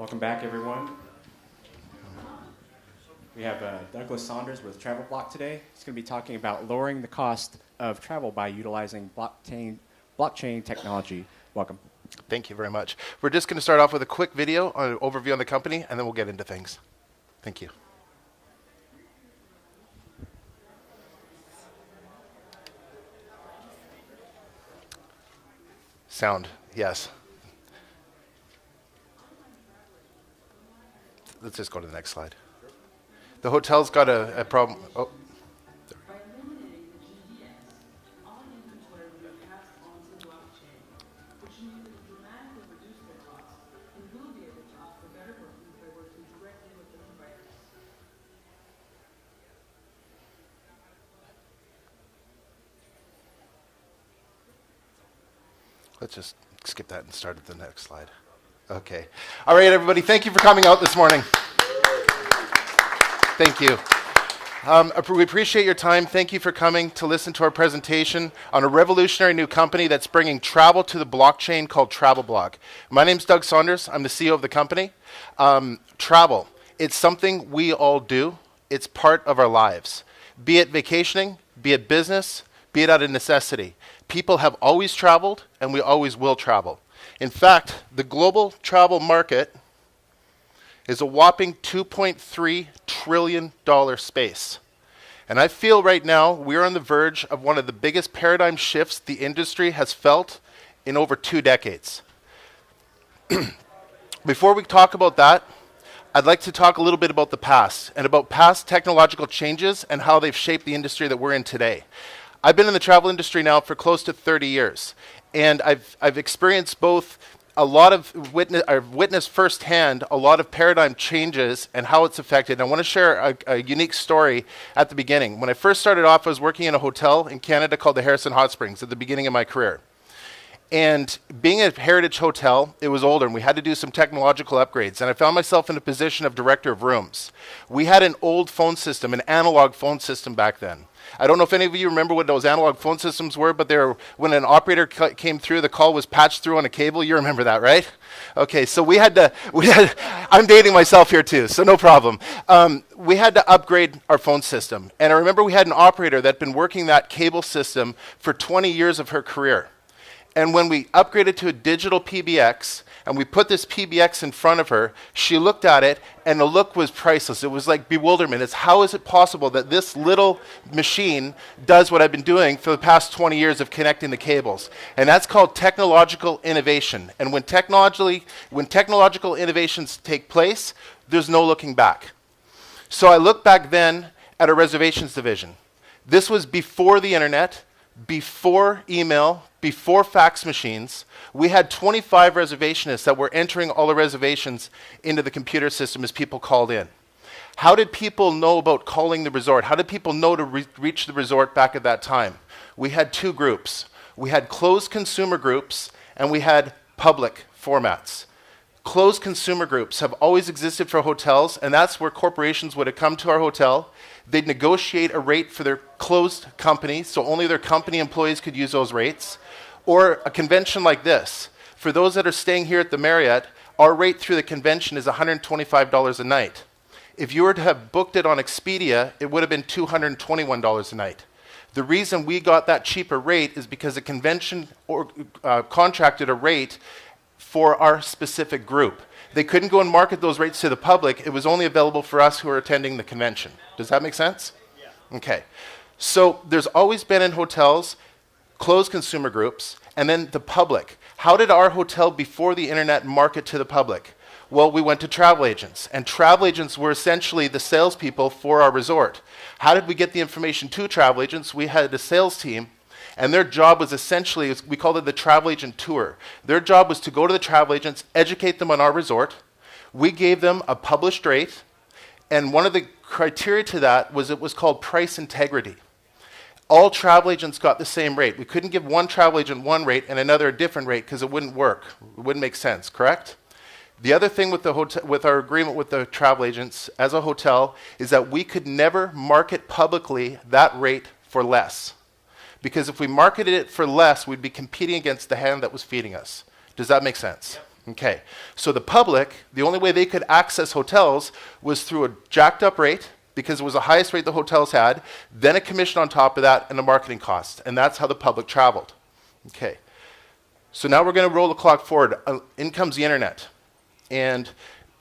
Welcome back, everyone. We have Douglas Saunders with TravelBlock today. He's going to be talking about lowering the cost of travel by utilizing blockchain technology. Welcome. Thank you very much. We're just going to start off with a quick video, an overview on the company, and then we'll get into things. Thank you. Sound, yes. Let's just go to the next slide. The hotel's got a problem. Oh. Let's just skip that and start at the next slide. Okay. All right, everybody, thank you for coming out this morning. Thank you. We appreciate your time. Thank you for coming to listen to our presentation on a revolutionary new company that's bringing travel to the blockchain called TravelBlock. My name's Doug Saunders. I'm the CEO of the company. Travel, it's something we all do. It's part of our lives. Be it vacationing, be it business, be it out of necessity. People have always traveled, and we always will travel. In fact, the global travel market is a whopping $2.3 trillion space. And I feel right now we're on the verge of one of the biggest paradigm shifts the industry has felt in over 2 decades. Before we talk about that, I'd like to talk a little bit about the past and about past technological changes and how they've shaped the industry that we're in today. I've been in the travel industry now for close to 30 years. And I've experienced both I've witnessed firsthand a lot of paradigm changes and how it's affected. And I want to share a unique story at the beginning. When I first started off, I was working in a hotel in Canada called the Harrison Hot Springs at the beginning of my career. And being a heritage hotel, it was older, and we had to do some technological upgrades. And I found myself in a position of director of rooms. We had an old phone system, an analog phone system back then. I don't know if any of you remember what those analog phone systems were, but when an operator came through, the call was patched through on a cable. You remember that, right? Okay, so I'm dating myself here too, so no problem. We had to upgrade our phone system. And I remember we had an operator that had been working that cable system for 20 years of her career. And when we upgraded to a digital PBX, and we put this PBX in front of her, she looked at it, and the look was priceless. It was like bewilderment. It's how is it possible that this little machine does what I've been doing for the past 20 years of connecting the cables? And that's called technological innovation. And when technological innovations take place, there's no looking back. So I look back then at our reservations division. This was before the internet, before email, before fax machines. We had 25 reservationists that were entering all the reservations into the computer system as people called in. How did people know about calling the resort? How did people know to reach the resort back at that time? We had 2 groups. We had closed consumer groups, and we had public formats. Closed consumer groups have always existed for hotels, and that's where corporations would have come to our hotel. They'd negotiate a rate for their closed company, so only their company employees could use those rates. Or a convention like this. For those that are staying here at the Marriott, our rate through the convention is $125 a night. If you were to have booked it on Expedia, it would have been $221 a night. The reason we got that cheaper rate is because the convention contracted a rate for our specific group. They couldn't go and market those rates to the public. It was only available for us who are attending the convention. Does that make sense? Yeah. Okay. So there's always been in hotels closed consumer groups, and then the public. How did our hotel before the internet market to the public? Well, we went to travel agents, and travel agents were essentially the salespeople for our resort. How did we get the information to travel agents? We had a sales team, and their job was essentially, we called it the travel agent tour. Their job was to go to the travel agents, educate them on our resort. We gave them a published rate, and one of the criteria to that was it was called price integrity. All travel agents got the same rate. We couldn't give one travel agent one rate and another a different rate because it wouldn't work. It wouldn't make sense, correct? The other thing with our agreement with the travel agents as a hotel is that we could never market publicly that rate for less. Because if we marketed it for less, we'd be competing against the hand that was feeding us. Does that make sense? Okay, so the public, the only way they could access hotels was through a jacked up rate, because it was the highest rate the hotels had, then a commission on top of that, and a marketing cost. And that's how the public traveled. Okay, so now we're going to roll the clock forward. In comes the internet. And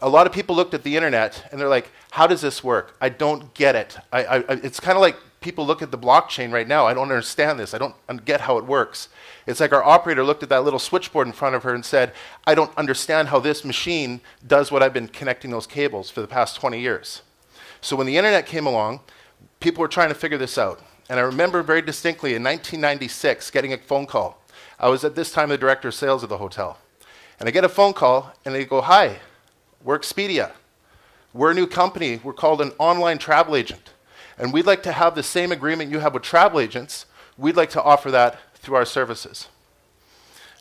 a lot of people looked at the internet, and they're like, how does this work? I don't get it. It's kind of like people look at the blockchain right now. I don't understand this. I don't get how it works. It's like our operator looked at that little switchboard in front of her and said, I don't understand how this machine does what I've been connecting those cables for the past 20 years. So when the internet came along, people were trying to figure this out. And I remember very distinctly in 1996 getting a phone call. I was at this time the director of sales of the hotel. And I get a phone call, and they go, hi, we're Expedia. We're a new company. We're called an online travel agent. And we'd like to have the same agreement you have with travel agents. We'd like to offer that through our services.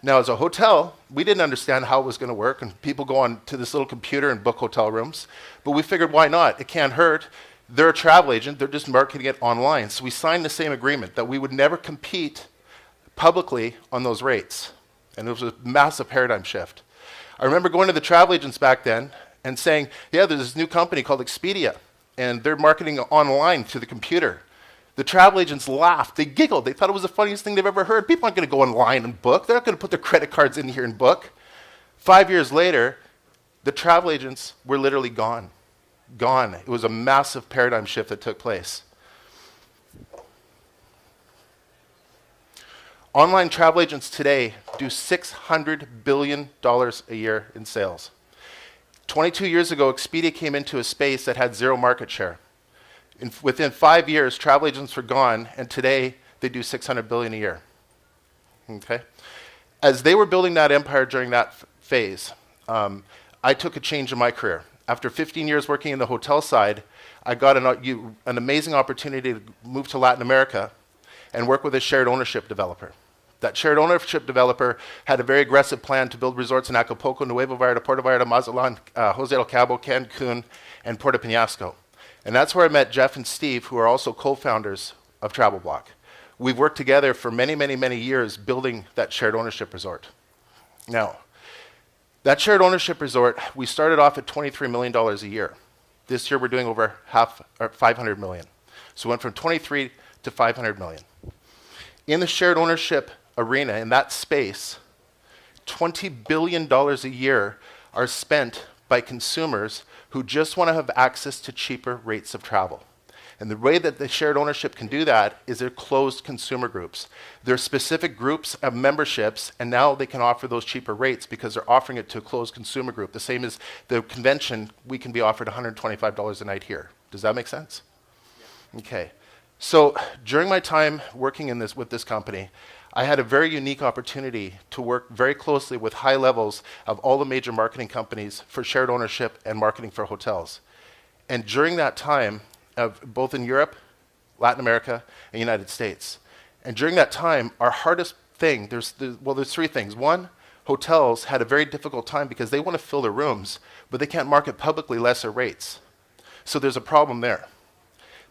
Now, as a hotel, we didn't understand how it was going to work, and people go on to this little computer and book hotel rooms. But we figured, why not? It can't hurt. They're a travel agent. They're just marketing it online. So we signed the same agreement that we would never compete publicly on those rates. And it was a massive paradigm shift. I remember going to the travel agents back then and saying, yeah, there's this new company called Expedia, and they're marketing online through the computer. The travel agents laughed. They giggled. They thought it was the funniest thing they've ever heard. People aren't going to go online and book. They're not going to put their credit cards in here and book. 5 years later, the travel agents were literally gone. Gone. It was a massive paradigm shift that took place. Online travel agents today do $600 billion a year in sales. 22 years ago, Expedia came into a space that had zero market share. Within 5 years, travel agents were gone, and today they do $600 billion a year. Okay? As they were building that empire during that phase, I took a change in my career. After 15 years working in the hotel side, I got an amazing opportunity to move to Latin America and work with a shared ownership developer. That shared ownership developer had a very aggressive plan to build resorts in Acapulco, Nuevo Vallarta, Puerto Vallarta, Mazatlan, Jose del Cabo, Cancun, and Puerto Penasco. And that's where I met Jeff and Steve, who are also co-founders of TravelBlock. We've worked together for many, many, many years building that shared ownership resort. Now, that shared ownership resort, we started off at $23 million a year. This year we're doing over $500 million. So we went from 23 to 500 million. In the shared ownership arena, in that space, $20 billion a year are spent by consumers who just want to have access to cheaper rates of travel. And the way that the shared ownership can do that is they're closed consumer groups. They're specific groups of memberships, and now they can offer those cheaper rates because they're offering it to a closed consumer group. The same as the convention, we can be offered $125 a night here. Does that make sense? Yeah. Okay. So during my time working with this company, I had a very unique opportunity to work very closely with high levels of all the major marketing companies for shared ownership and marketing for hotels. And during that time, both in Europe, Latin America, and United States. And during that time, our hardest thing, there's three things. One, hotels had a very difficult time because they want to fill their rooms, but they can't market publicly lesser rates. So there's a problem there.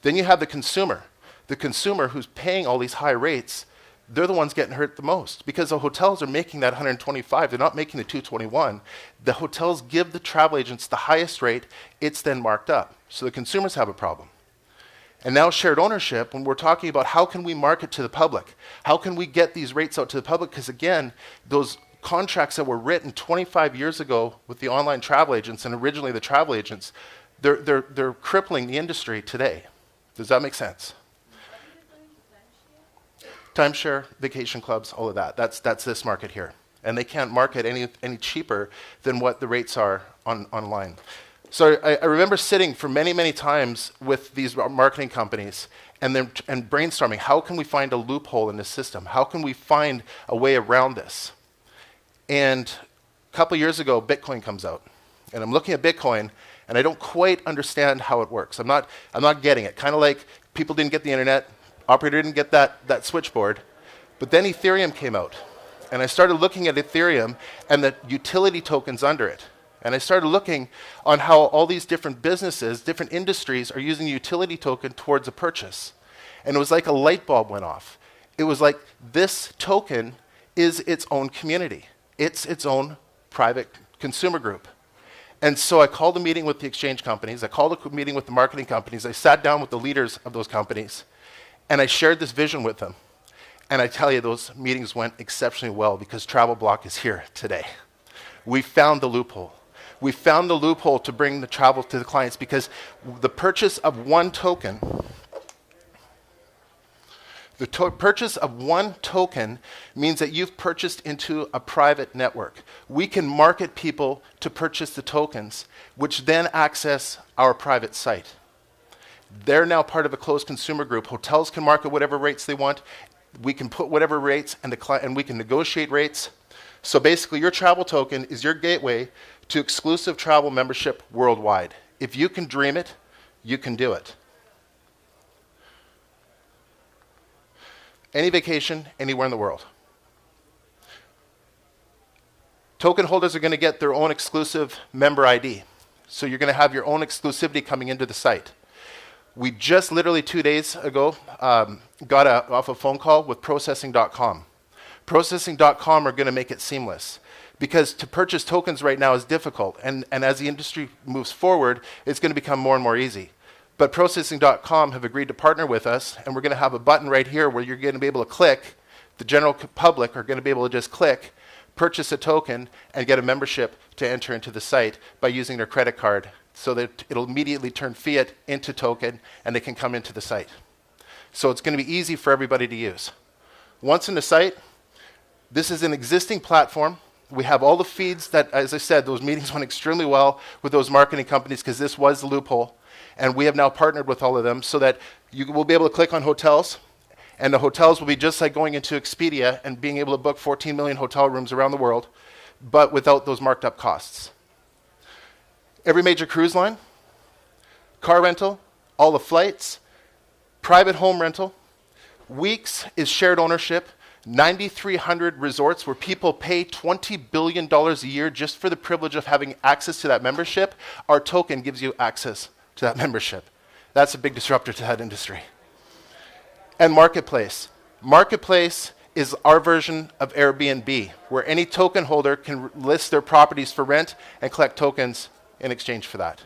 Then you have the consumer. The consumer who's paying all these high rates, they're the ones getting hurt the most because the hotels are making that 125. They're not making the 221. The hotels give the travel agents the highest rate. It's then marked up. So the consumers have a problem. And now shared ownership, when we're talking about how can we market to the public, how can we get these rates out to the public? Because again, those contracts that were written 25 years ago with the online travel agents and originally the travel agents, they're crippling the industry today. Does that make sense? Timeshare, vacation clubs, all of that. That's this market here. And they can't market any cheaper than what the rates are online. So I remember sitting for many, many times with these marketing companies and brainstorming, how can we find a loophole in this system? How can we find a way around this? And a couple years ago, Bitcoin comes out. And I'm looking at Bitcoin, and I don't quite understand how it works. I'm not getting it. Kind of like people didn't get the internet, operator didn't get that switchboard. But then Ethereum came out. And I started looking at Ethereum and the utility tokens under it. And I started looking on how all these different businesses, different industries are using the utility token towards a purchase. And it was like a light bulb went off. It was like this token is its own community. It's its own private consumer group. And so I called a meeting with the exchange companies. I called a meeting with the marketing companies. I sat down with the leaders of those companies, and I shared this vision with them. And I tell you, those meetings went exceptionally well because TravelBlock is here today. We found the loophole. We found the loophole to bring the travel to the clients because the purchase of one token, purchase of one token means that you've purchased into a private network. We can market people to purchase the tokens, which then access our private site. They're now part of a closed consumer group. Hotels can market whatever rates they want. We can put whatever rates, and we can negotiate rates. So basically, your travel token is your gateway to exclusive travel membership worldwide. If you can dream it, you can do it. Any vacation, anywhere in the world. Token holders are going to get their own exclusive member ID. So you're going to have your own exclusivity coming into the site. We just literally 2 days ago got off a phone call with processing.com. Processing.com are going to make it seamless because to purchase tokens right now is difficult. And as the industry moves forward, it's going to become more and more easy. But processing.com have agreed to partner with us, and we're going to have a button right here where you're going to be able to click. The general public are going to be able to just click, purchase a token, and get a membership to enter into the site by using their credit card so that it'll immediately turn fiat into token, and they can come into the site. So it's going to be easy for everybody to use. Once in the site, this is an existing platform. We have all the feeds that, as I said, those meetings went extremely well with those marketing companies because this was the loophole. And we have now partnered with all of them so that you will be able to click on hotels, and the hotels will be just like going into Expedia and being able to book 14 million hotel rooms around the world, but without those marked up costs. Every major cruise line, car rental, all the flights, private home rental, weeks is shared ownership, 9,300 resorts where people pay $20 billion a year just for the privilege of having access to that membership. Our token gives you access to that membership. That's a big disruptor to that industry. And Marketplace. Marketplace is our version of Airbnb, where any token holder can list their properties for rent and collect tokens in exchange for that.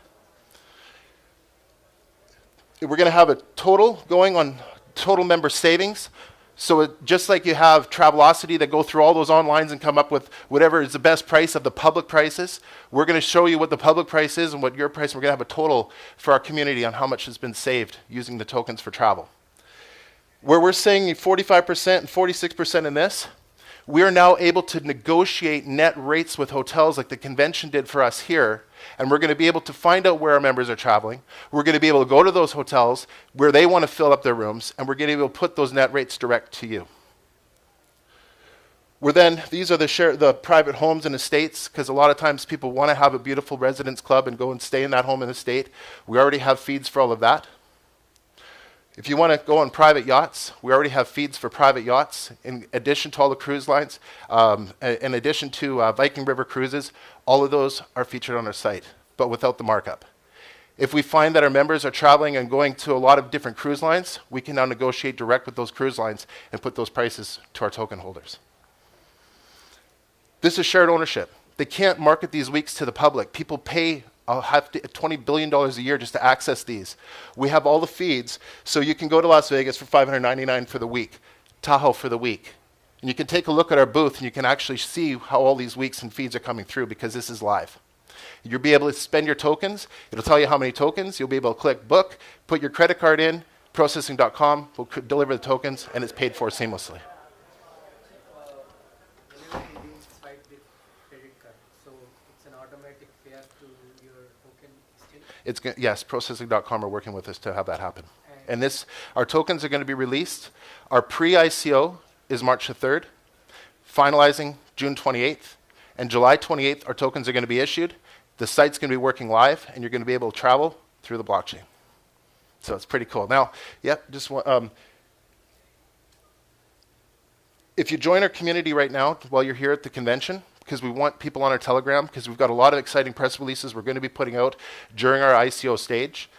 We're going to have a total going on total member savings. So just like you have Travelocity that go through all those onlines and come up with whatever is the best price of the public prices, we're going to show you what the public price is and what your price. We're going to have a total for our community on how much has been saved using the tokens for travel. Where we're saying 45% and 46% in this, we are now able to negotiate net rates with hotels like the convention did for us here, and we're going to be able to find out where our members are traveling. We're going to be able to go to those hotels where they want to fill up their rooms, and we're going to be able to put those net rates direct to you. These are the private homes and estates, because a lot of times people want to have a beautiful residence club and go and stay in that home and estate. We already have feeds for all of that. If you want to go on private yachts, we already have feeds for private yachts. In addition to all the cruise lines, in addition to Viking River cruises, all of those are featured on our site, but without the markup. If we find that our members are traveling and going to a lot of different cruise lines, we can now negotiate direct with those cruise lines and put those prices to our token holders. This is shared ownership. They can't market these weeks to the public. People pay $20 billion a year just to access these. We have all the feeds, so you can go to Las Vegas for $599 for the week, Tahoe for the week. And you can take a look at our booth and you can actually see how all these weeks and feeds are coming through because this is live. You'll be able to spend your tokens. It'll tell you how many tokens. You'll be able to click book, put your credit card in, processing.com will deliver the tokens, and it's paid for seamlessly. Yes, processing.com are working with us to have that happen. And our tokens are going to be released. Our pre-ICO is March the 3rd, finalizing June 28th. And July 28th, our tokens are going to be issued. The site's going to be working live, and you're going to be able to travel through the blockchain. So it's pretty cool. Now, if you join our community right now while you're here at the convention, because we want people on our Telegram, because we've got a lot of exciting press releases we're going to be putting out during our ICO stage.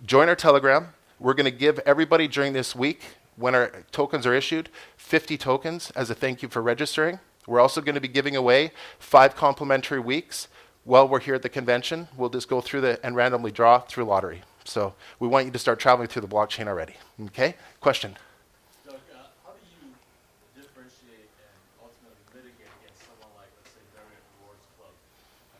Join our Telegram. We're going to give everybody during this week, when our tokens are issued, 50 tokens as a thank you for registering. We're also going to be giving away 5 complimentary weeks while we're here at the convention. We'll just go through and randomly draw through lottery. So we want you to start traveling through the blockchain already. Okay? Question? Doug, how do you differentiate and ultimately mitigate against someone like, let's say, Marriott Rewards Club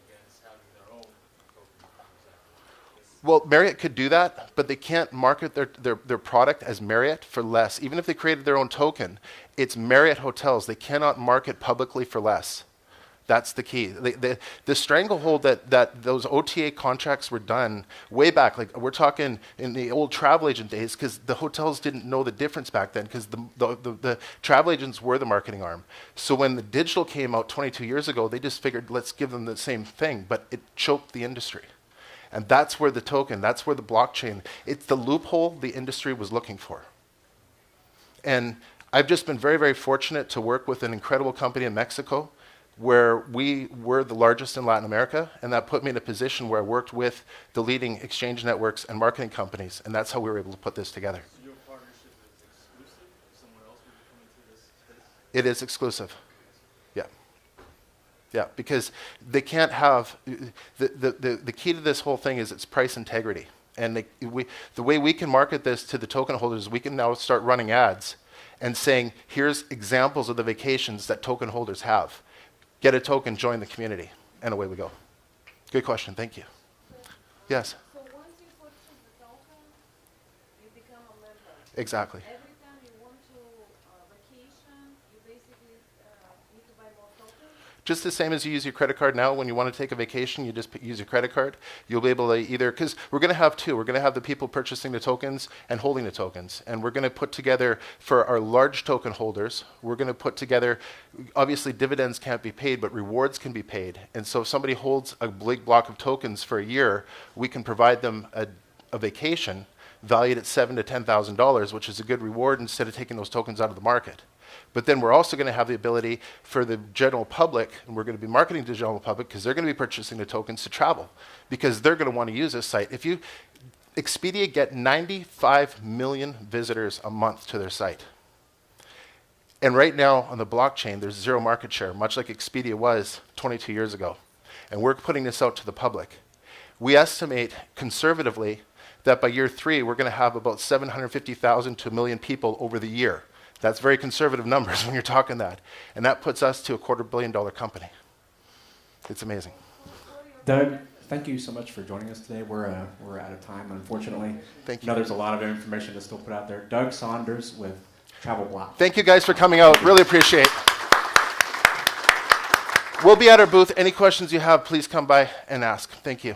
against having their own token, for example? Well, Marriott could do that, but they can't market their product as Marriott for less. Even if they created their own token, it's Marriott hotels. They cannot market publicly for less. That's the key. The stranglehold that those OTA contracts were done way back, like we're talking in the old travel agent days, because the hotels didn't know the difference back then, because the travel agents were the marketing arm. So when the digital came out 22 years ago, they just figured, let's give them the same thing, but it choked the industry. And that's where the token, that's where the blockchain, it's the loophole the industry was looking for. And I've just been very, very fortunate to work with an incredible company in Mexico where we were the largest in Latin America, and that put me in a position where I worked with the leading exchange networks and marketing companies, and that's how we were able to put this together. So your partnership is exclusive? If someone else would be coming to this space? It is exclusive. Yeah. Yeah, because they can't have, the key to this whole thing is its price integrity. And the way we can market this to the token holders, we can now start running ads and saying, here's examples of the vacations that token holders have. Get a token, join the community, and away we go. Good question, thank you. Yes? So once you purchase the token, you become a member. Exactly. Every time you want to vacation, you basically need to buy more tokens. Just the same as you use your credit card now. When you want to take a vacation, you just use your credit card. You'll be able to either, because we're going to have 2. We're going to have the people purchasing the tokens and holding the tokens. And we're going to put together, for our large token holders, we're going to put together, obviously dividends can't be paid, but rewards can be paid. And so if somebody holds a big block of tokens for a year, we can provide them a vacation valued at $7,000 to $10,000, which is a good reward instead of taking those tokens out of the market. But then we're also going to have the ability for the general public, and we're going to be marketing to the general public because they're going to be purchasing the tokens to travel because they're going to want to use this site. Expedia get 95 million visitors a month to their site. And right now on the blockchain, there's 0 market share, much like Expedia was 22 years ago. And we're putting this out to the public. We estimate conservatively that by year 3, we're going to have about 750,000 to 1 million people over the year. That's very conservative numbers when you're talking that. And that puts us to a $250 million company. It's amazing. Doug, thank you so much for joining us today. We're out of time, unfortunately. Thank you. I know there's a lot of information to still put out there. Doug Saunders with TravelBlock. Thank you guys for coming out. Really appreciate it. We'll be at our booth. Any questions you have, please come by and ask. Thank you.